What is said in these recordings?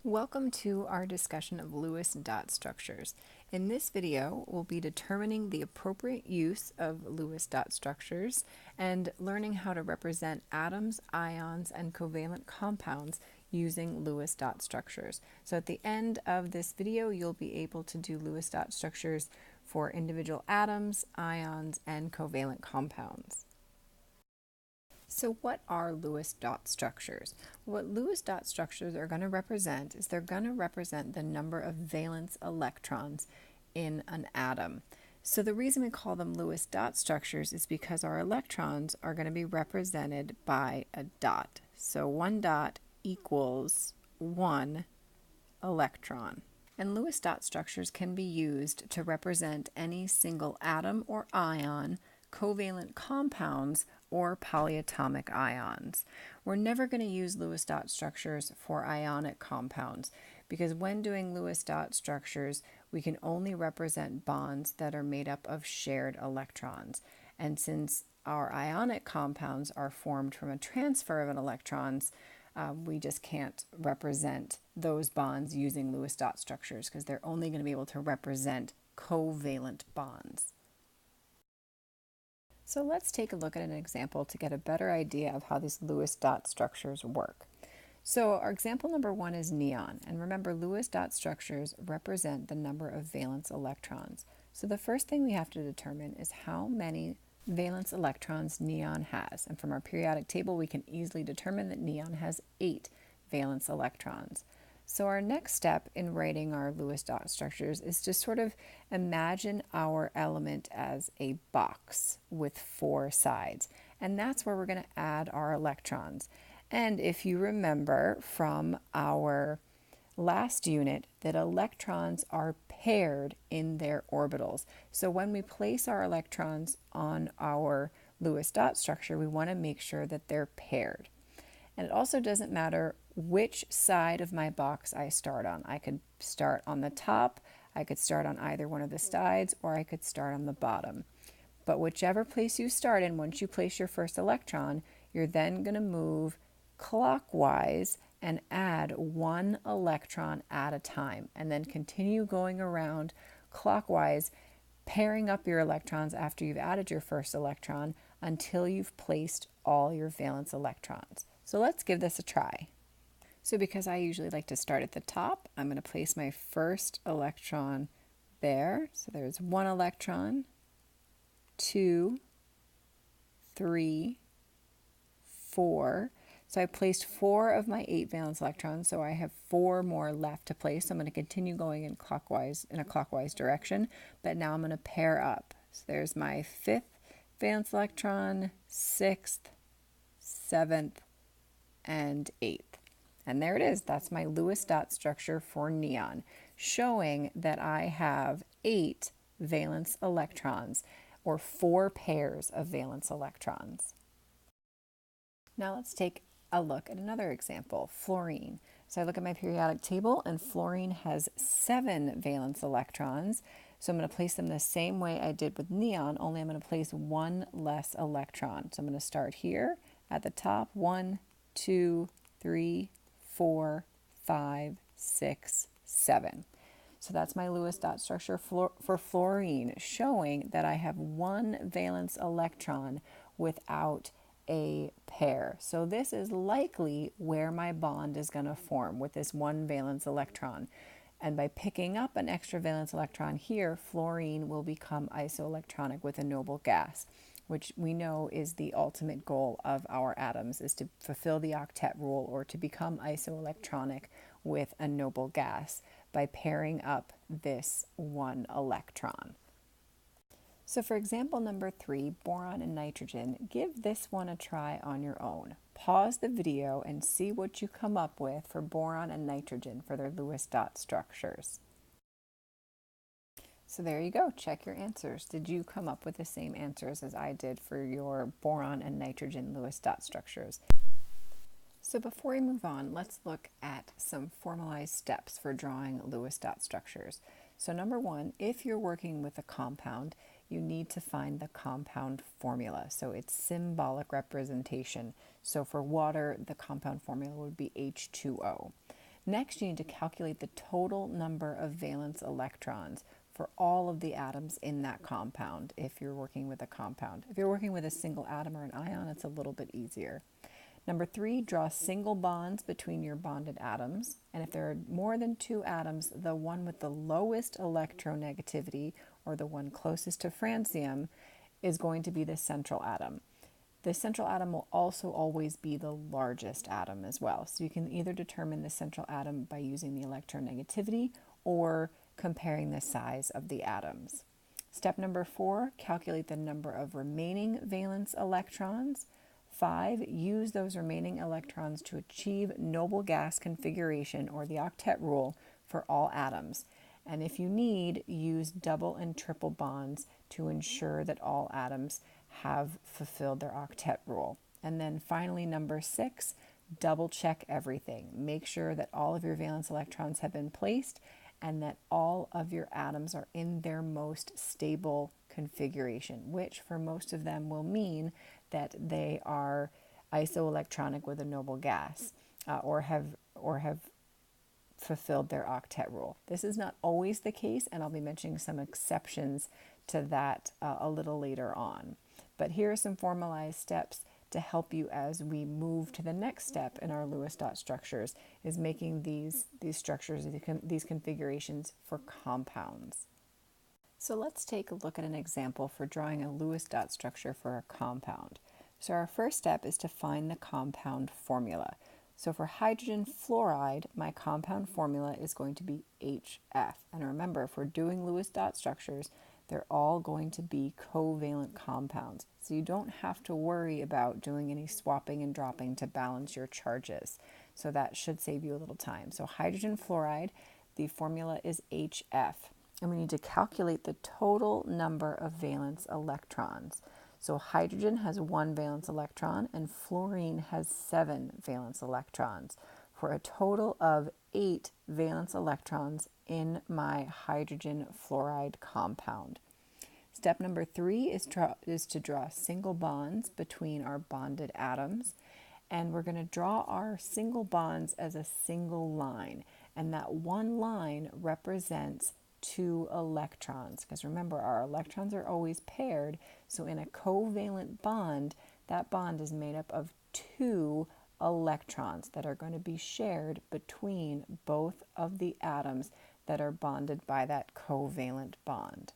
Welcome to our discussion of Lewis dot structures. In this video, we'll be determining the appropriate use of Lewis dot structures and learning how to represent atoms, ions, and covalent compounds using Lewis dot structures. So at the end of this video, you'll be able to do Lewis dot structures for individual atoms, ions, and covalent compounds. So what are Lewis dot structures? What Lewis dot structures are going to represent is they're going to represent the number of valence electrons in an atom. So the reason we call them Lewis dot structures is because our electrons are going to be represented by a dot. So one dot equals one electron. And Lewis dot structures can be used to represent any single atom or ion, covalent compounds, or polyatomic ions. We're never going to use Lewis dot structures for ionic compounds because when doing Lewis dot structures, we can only represent bonds that are made up of shared electrons. And since our ionic compounds are formed from a transfer of electrons, we just can't represent those bonds using Lewis dot structures because they're only going to be able to represent covalent bonds. So let's take a look at an example to get a better idea of how these Lewis dot structures work. So our example number one is neon. And remember, Lewis dot structures represent the number of valence electrons. So the first thing we have to determine is how many valence electrons neon has. And from our periodic table, we can easily determine that neon has 8 valence electrons. So our next step in writing our Lewis dot structures is to sort of imagine our element as a box with 4 sides. And that's where we're going to add our electrons. And if you remember from our last unit that electrons are paired in their orbitals. So when we place our electrons on our Lewis dot structure, we want to make sure that they're paired. And it also doesn't matter which side of my box I start on. I could start on the top, I could start on either one of the sides, or I could start on the bottom. But whichever place you start in, once you place your first electron, you're then going to move clockwise and add 1 electron at a time, and then continue going around clockwise, pairing up your electrons after you've added your first electron until you've placed all your valence electrons. So let's give this a try. So because I usually like to start at the top, I'm going to place my first electron there. So there's 1 electron, 2, 3, 4. So I placed 4 of my 8 valence electrons, so I have 4 more left to place. So I'm going to continue going in a clockwise direction, but now I'm going to pair up. So there's my 5th valence electron, 6th, 7th, and 8th. And there it is. That's my Lewis dot structure for neon, showing that I have 8 valence electrons, or 4 pairs of valence electrons. Now let's take a look at another example, fluorine. So I look at my periodic table, and fluorine has 7 valence electrons. So I'm going to place them the same way I did with neon, only I'm going to place 1 less electron. So I'm going to start here at the top, 1, 2, 3, 4, 5, 6, 7. So that's my Lewis dot structure for fluorine, showing that I have 1 valence electron without a pair. So this is likely where my bond is going to form, with this 1 valence electron. And by picking up an extra valence electron here, fluorine will become isoelectronic with a noble gas, which we know is the ultimate goal of our atoms, is to fulfill the octet rule, or to become isoelectronic with a noble gas by pairing up this 1 electron. So for example number 3, boron and nitrogen, give this one a try on your own. Pause the video and see what you come up with for boron and nitrogen for their Lewis dot structures. So there you go. Check your answers. Did you come up with the same answers as I did for your boron and nitrogen Lewis dot structures? So before we move on, let's look at some formalized steps for drawing Lewis dot structures. So number 1, if you're working with a compound, you need to find the compound formula. So it's symbolic representation. So for water, the compound formula would be H2O. Next, you need to calculate the total number of valence electrons for all of the atoms in that compound if you're working with a compound. If you're working with a single atom or an ion, it's a little bit easier. Number 3, draw single bonds between your bonded atoms. And if there are more than 2 atoms, the one with the lowest electronegativity, or the one closest to francium, is going to be the central atom. The central atom will also always be the largest atom as well. So you can either determine the central atom by using the electronegativity or comparing the size of the atoms. Step number 4, calculate the number of remaining valence electrons. 5, use those remaining electrons to achieve noble gas configuration, or the octet rule, for all atoms. And if you need, use double and triple bonds to ensure that all atoms have fulfilled their octet rule. And then finally, number 6, double check everything. Make sure that all of your valence electrons have been placed and that all of your atoms are in their most stable configuration, which for most of them will mean that they are isoelectronic with a noble gas, or have fulfilled their octet rule. This is not always the case, and I'll be mentioning some exceptions to that a little later on. But here are some formalized steps to help you as we move to the next step in our Lewis dot structures, is making these structures, these configurations for compounds. So let's take a look at an example for drawing a Lewis dot structure for a compound. So our first step is to find the compound formula. So for hydrogen fluoride, my compound formula is going to be HF. And remember, if we're doing Lewis dot structures, they're all going to be covalent compounds. So you don't have to worry about doing any swapping and dropping to balance your charges. So that should save you a little time. So hydrogen fluoride, the formula is HF. And we need to calculate the total number of valence electrons. So hydrogen has 1 valence electron and fluorine has 7 valence electrons, for a total of 8 valence electrons in my hydrogen fluoride compound. Step number 3 is to draw single bonds between our bonded atoms. And we're going to draw our single bonds as a single line. And that one line represents 2 electrons. Because remember, our electrons are always paired. So in a covalent bond, that bond is made up of 2 electrons that are going to be shared between both of the atoms that are bonded by that covalent bond.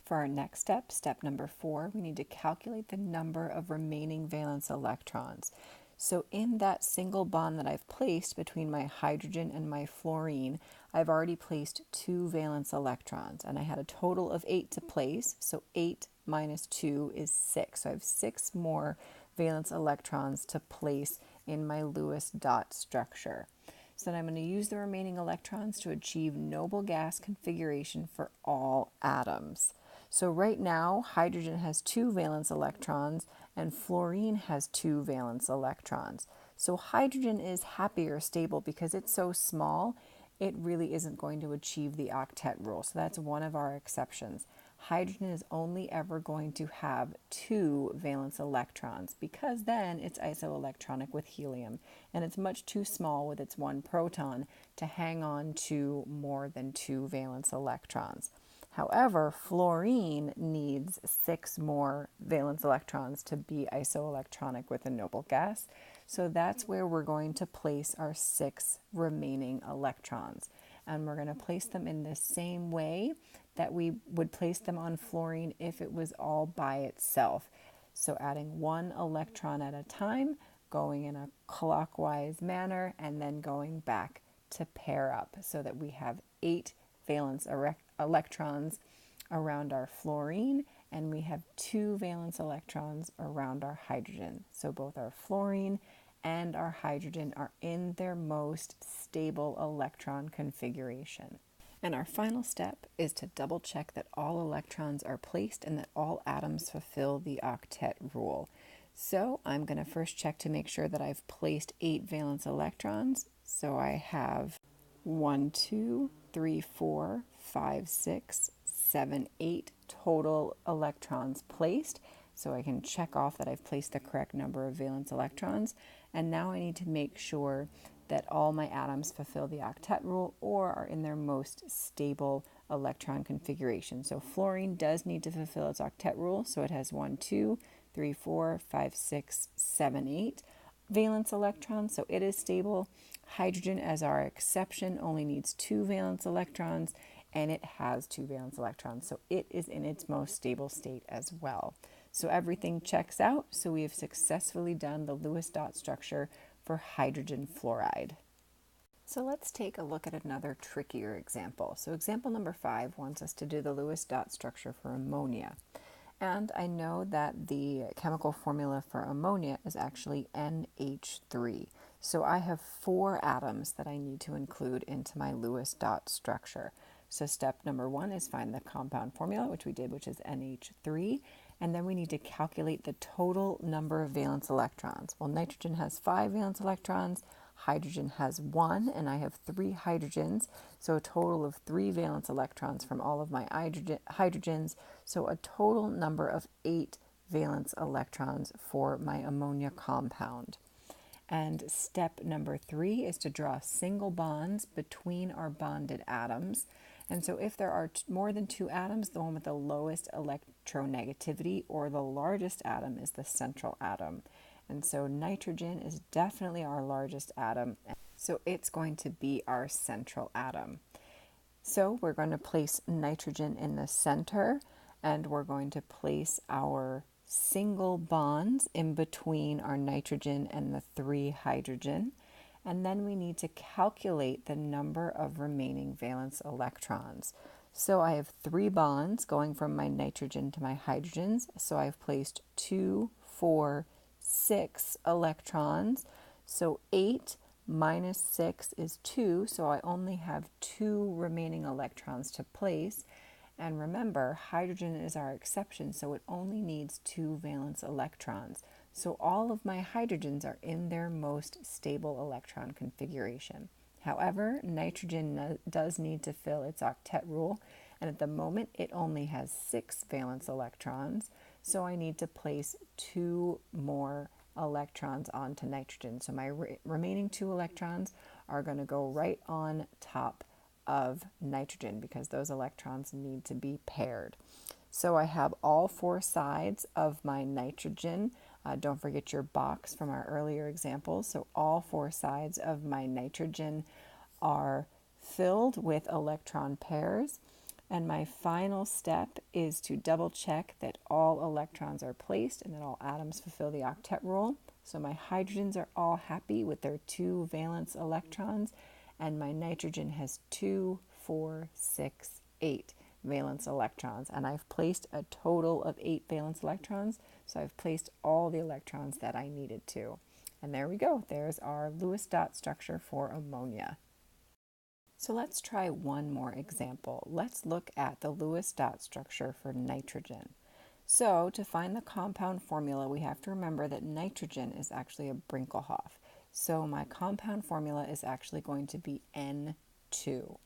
For our next step, step number 4, we need to calculate the number of remaining valence electrons. So in that single bond that I've placed between my hydrogen and my fluorine, I've already placed 2 valence electrons, and I had a total of 8 to place, so 8 minus 2 is 6. So I have 6 more valence electrons to place in my Lewis dot structure. So then I'm going to use the remaining electrons to achieve noble gas configuration for all atoms. So right now, hydrogen has 2 valence electrons and fluorine has 2 valence electrons. So hydrogen is happy or stable because it's so small, it really isn't going to achieve the octet rule. So that's one of our exceptions. Hydrogen is only ever going to have 2 valence electrons because then it's isoelectronic with helium, and it's much too small with its 1 proton to hang on to more than 2 valence electrons. However, fluorine needs 6 more valence electrons to be isoelectronic with a noble gas. So that's where we're going to place our 6 remaining electrons. And we're going to place them in the same way that we would place them on fluorine if it was all by itself. So adding 1 electron at a time, going in a clockwise manner, and then going back to pair up so that we have 8 valence electrons around our fluorine, and we have 2 valence electrons around our hydrogen. So both our fluorine and our hydrogen are in their most stable electron configuration. And our final step is to double check that all electrons are placed and that all atoms fulfill the octet rule. So I'm going to first check to make sure that I've placed 8 valence electrons. So I have 1, 2, 3, 4, 5, 6, 7, 8 total electrons placed. So I can check off that I've placed the correct number of valence electrons. And now I need to make sure that all my atoms fulfill the octet rule or are in their most stable electron configuration. So fluorine does need to fulfill its octet rule, so it has 1, 2, 3, 4, 5, 6, 7, 8 valence electrons, so it is stable. Hydrogen, as our exception, only needs 2 valence electrons, and it has 2 valence electrons, so it is in its most stable state as well. So everything checks out, so we have successfully done the Lewis dot structure for hydrogen fluoride. So let's take a look at another trickier example. So example number 5 wants us to do the Lewis dot structure for ammonia. And I know that the chemical formula for ammonia is actually NH3. So I have 4 atoms that I need to include into my Lewis dot structure. So step number 1 is find the compound formula, which we did, which is NH3. And then we need to calculate the total number of valence electrons. Well, nitrogen has 5 valence electrons, hydrogen has 1, and I have 3 hydrogens, so a total of 3 valence electrons from all of my hydrogens, so a total number of 8 valence electrons for my ammonia compound. And step number 3 is to draw single bonds between our bonded atoms. And so if there are more than 2 atoms, the one with the lowest electronegativity or the largest atom is the central atom. And so nitrogen is definitely our largest atom, so it's going to be our central atom. So we're going to place nitrogen in the center, and we're going to place our single bonds in between our nitrogen and the 3 hydrogen. And then we need to calculate the number of remaining valence electrons. So I have 3 bonds going from my nitrogen to my hydrogens. So I've placed 2, 4, 6 electrons. So 8 minus 6 is 2. So I only have 2 remaining electrons to place. And remember, hydrogen is our exception, so it only needs 2 valence electrons. So all of my hydrogens are in their most stable electron configuration. However, nitrogen does need to fill its octet rule, and at the moment it only has 6 valence electrons, so I need to place 2 more electrons onto nitrogen. So my remaining 2 electrons are going to go right on top of nitrogen because those electrons need to be paired. So I have all 4 sides of my nitrogen. Don't forget your box from our earlier examples. So all 4 sides of my nitrogen are filled with electron pairs. And my final step is to double check that all electrons are placed and that all atoms fulfill the octet rule. So my hydrogens are all happy with their 2 valence electrons, and my nitrogen has 2, 4, 6, 8 valence electrons. And I've placed a total of 8 valence electrons, so I've placed all the electrons that I needed to. And there we go. There's our Lewis dot structure for ammonia. So let's try one more example. Let's look at the Lewis dot structure for nitrogen. So to find the compound formula, we have to remember that nitrogen is actually a Brinkelhoff. So my compound formula is actually going to be N2.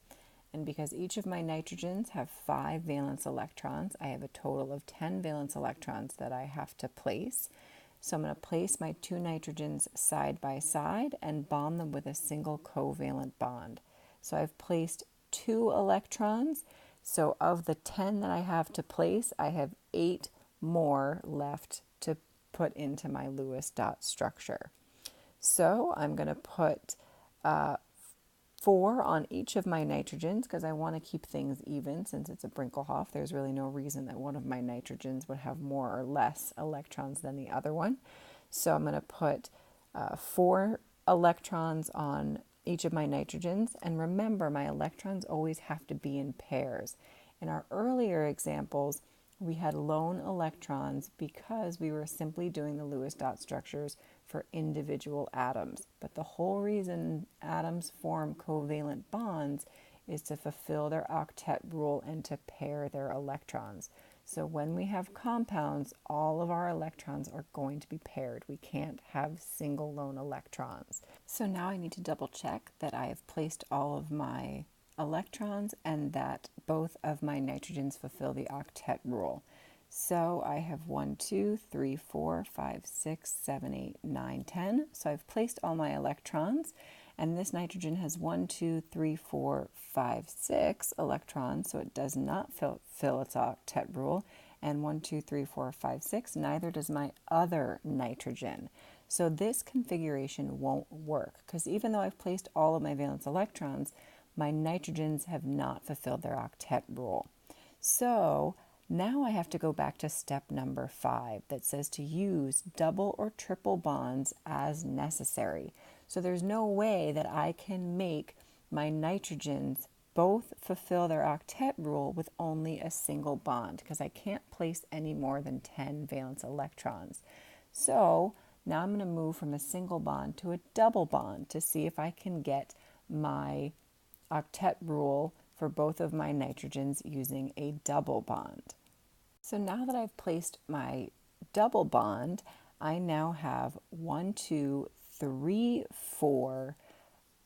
And because each of my nitrogens have 5 valence electrons, I have a total of 10 valence electrons that I have to place. So I'm going to place my 2 nitrogens side by side and bond them with a single covalent bond. So I've placed 2 electrons. So of the 10 that I have to place, I have 8 more left to put into my Lewis dot structure. So I'm going to put 4 on each of my nitrogens because I want to keep things even since it's a Brinkelhoff. There's really no reason that one of my nitrogens would have more or less electrons than the other one. So I'm going to put 4 electrons on each of my nitrogens. And remember, my electrons always have to be in pairs. In our earlier examples, we had lone electrons because we were simply doing the Lewis dot structures for individual atoms. But the whole reason atoms form covalent bonds is to fulfill their octet rule and to pair their electrons. So when we have compounds, all of our electrons are going to be paired. We can't have single lone electrons. So now I need to double check that I have placed all of my electrons and that both of my nitrogens fulfill the octet rule. So I have 1, 2, 3, 4, 5, 6, 7, 8, 9, 10. So I've placed all my electrons, And this nitrogen has 1, 2, 3, 4, 5, 6 electrons, so it does not fill its octet rule. And 1, 2, 3, 4, 5, 6, neither does my other nitrogen. So this configuration won't work because even though I've placed all of my valence electrons, my nitrogens have not fulfilled their octet rule. So now I have to go back to step number 5 that says to use double or triple bonds as necessary. So there's no way that I can make my nitrogens both fulfill their octet rule with only a single bond because I can't place any more than 10 valence electrons. So now I'm going to move from a single bond to a double bond to see if I can get my octet rule for both of my nitrogens using a double bond. So now that I've placed my double bond, I now have 1, 2, 3, 4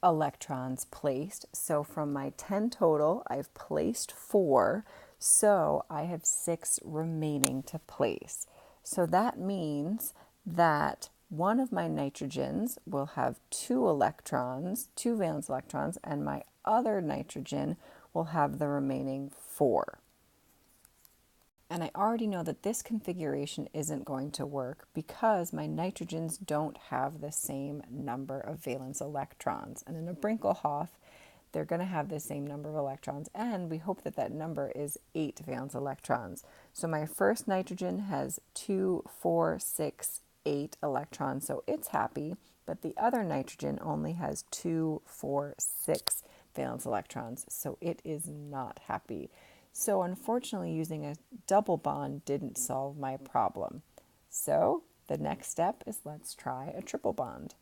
electrons placed. So from my 10 total, I've placed 4. So I have 6 remaining to place. So that means that one of my nitrogens will have 2 electrons, 2 valence electrons, and my other nitrogen will have the remaining 4. And I already know that this configuration isn't going to work because my nitrogens don't have the same number of valence electrons. And in a Brinkelhoff, they're going to have the same number of electrons, and we hope that that number is 8 valence electrons. So my first nitrogen has 2, 4, 6, 8 electrons, so it's happy, but the other nitrogen only has 2, 4, 6 valence electrons, so it is not happy. So unfortunately, using a double bond didn't solve my problem. So the next step is let's try a triple bond.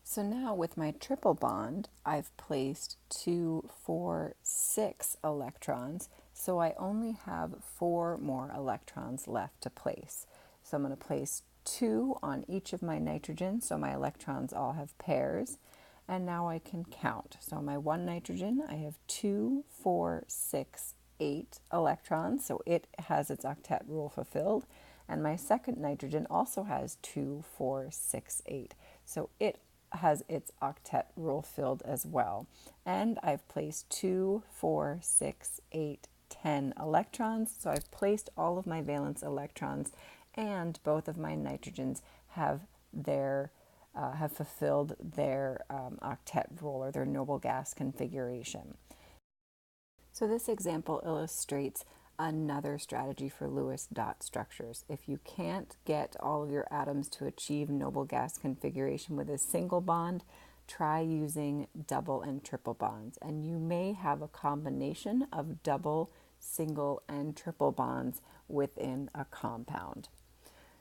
So now with my triple bond, I've placed 2, 4, 6 electrons, so I only have 4 more electrons left to place. So I'm going to place 2 on each of my nitrogens, so my electrons all have pairs. And now I can count. So my one nitrogen, I have 2, 4, 6, 8 electrons, so it has its octet rule fulfilled. And my second nitrogen also has 2, 4, 6, 8. So it has its octet rule filled as well. And I've placed 2, 4, 6, 8, 10 electrons. So I've placed all of my valence electrons, and both of my nitrogens have fulfilled their octet rule or their noble gas configuration. So this example illustrates another strategy for Lewis dot structures. If you can't get all of your atoms to achieve noble gas configuration with a single bond, try using double and triple bonds. And you may have a combination of double, single, and triple bonds within a compound.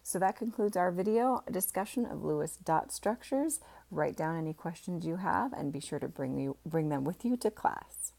So that concludes our video discussion of Lewis dot structures. Write down any questions you have and be sure to bring them with you to class.